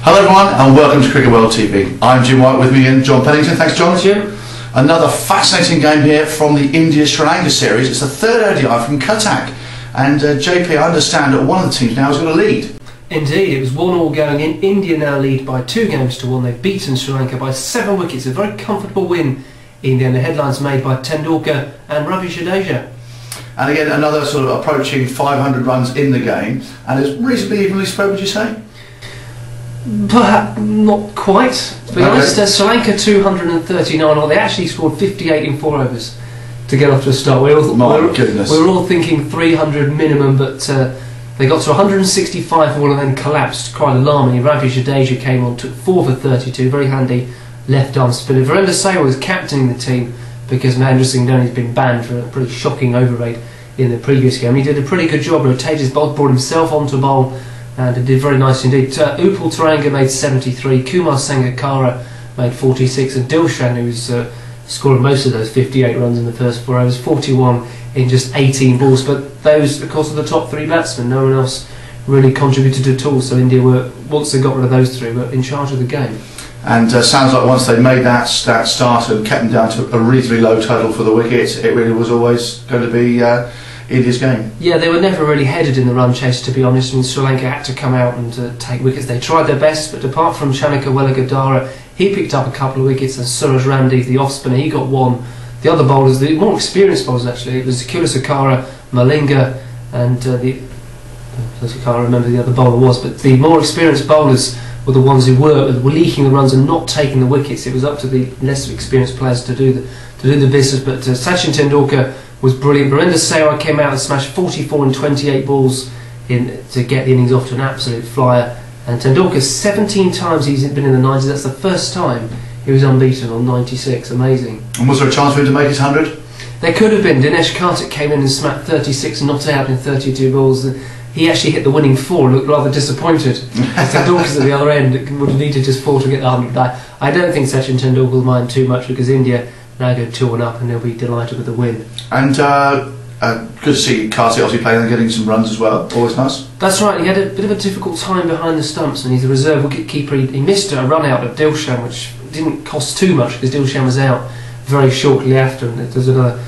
Hello everyone and welcome to Cricket World TV. I'm Jim White, with me again John Pennington. Thanks John. Jim. Another fascinating game here from the India-Sri Lanka series. It's the third ODI from Cuttack. And JP, I understand that one of the teams now has got a lead. Indeed, it was 1-1 going in. India now lead by 2-1. They've beaten Sri Lanka by 7 wickets. A very comfortable win in the end. The headlines made by Tendulkar and Ravi Jadeja. And again, another sort of approaching 500 runs in the game. And it's reasonably evenly spread, would you say? Perhaps not quite, to be honest. Sri Lanka 239, or they actually scored 58 in 4 overs to get off to a start. We were all thinking 300 minimum, but they got to 165 for all and then collapsed quite alarmingly. Ravi Jadeja came on, took 4 for 32, very handy left arm spinner. Virender Sehwag was captaining the team because Mahendra Singh Dhoni's been banned for a pretty shocking over rate in the previous game. He did a pretty good job. Rotated his bowl, brought himself onto bowl, and it did very nice indeed. Upal Taranga made 73, Kumar Sangakkara made 46, and Dilshan, who's scored most of those 58 runs in the first 4 overs, 41 in just 18 balls. But those, of course, are the top 3 batsmen. No one else really contributed at all. So India were, once they got rid of those 3, were in charge of the game. And sounds like once they made that start and kept them down to a reasonably low total for the wickets, it really was always going to be India's game. Yeah, they were never really headed in the run chase, to be honest. I mean, Sri Lanka had to come out and take wickets. They tried their best, but apart from Chanaka Welagadara, he picked up a couple of wickets, and Suraj Randeep, the off spinner, he got 1. The other bowlers, the more experienced bowlers actually, it was Kulasakara, Malinga, and I can't remember who the other bowler was, but the more experienced bowlers were the ones who were leaking the runs and not taking the wickets. It was up to the less experienced players to do the business. But Sachin Tendulkar was brilliant. Virender Sehwag came out and smashed 44 in 28 balls to get the innings off to an absolute flyer. And Tendulkar, 17 times he's been in the 90s. That's the first time he was unbeaten on 96. Amazing. And was there a chance for him to make his 100? There could have been. Dinesh Cuttack came in and smacked 36, not out in 32 balls. He actually hit the winning 4 and looked rather disappointed. Tendulkar's at the other end, would have needed just 4 to get the 100. I don't think Sachin Tendulkar will mind too much because India now go 2-1 up and they'll be delighted with the win. And good to see Cuttack obviously playing and getting some runs as well. Always nice. That's right. He had a bit of a difficult time behind the stumps, and he's a reserve wicket keeper. He missed a run out of Dilshan, which didn't cost too much because Dilshan was out very shortly after, and there's another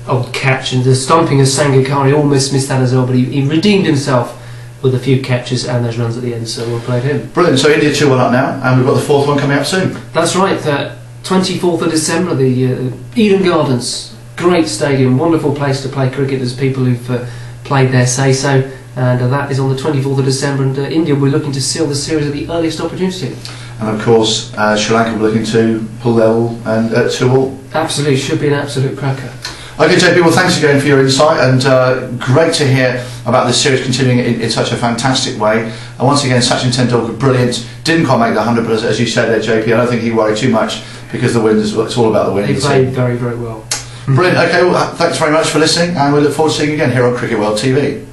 old catch, and the stumping of Sangakkara, he almost missed that as well, but he redeemed himself with a few catches and those runs at the end, so we'll play him. Brilliant. So India 2-1 up now, and we've got the 4th one coming up soon. That's right. 24th of December, the Eden Gardens, great stadium, wonderful place to play cricket, as people who've played there say so, and that is on the 24th of December, and India will be looking to seal the series at the earliest opportunity. And of course Sri Lanka will be looking to pull level and 2-2. Absolutely, should be an absolute cracker. Okay, JP, well thanks again for your insight, and great to hear about this series continuing in such a fantastic way. And once again, Sachin Tendulkar, brilliant. Didn't quite make the 100, but as you said there, JP, I don't think he worried too much because the win, it's all about the win. He played very, very well. Brilliant. Okay, well thanks very much for listening, and we look forward to seeing you again here on Cricket World TV.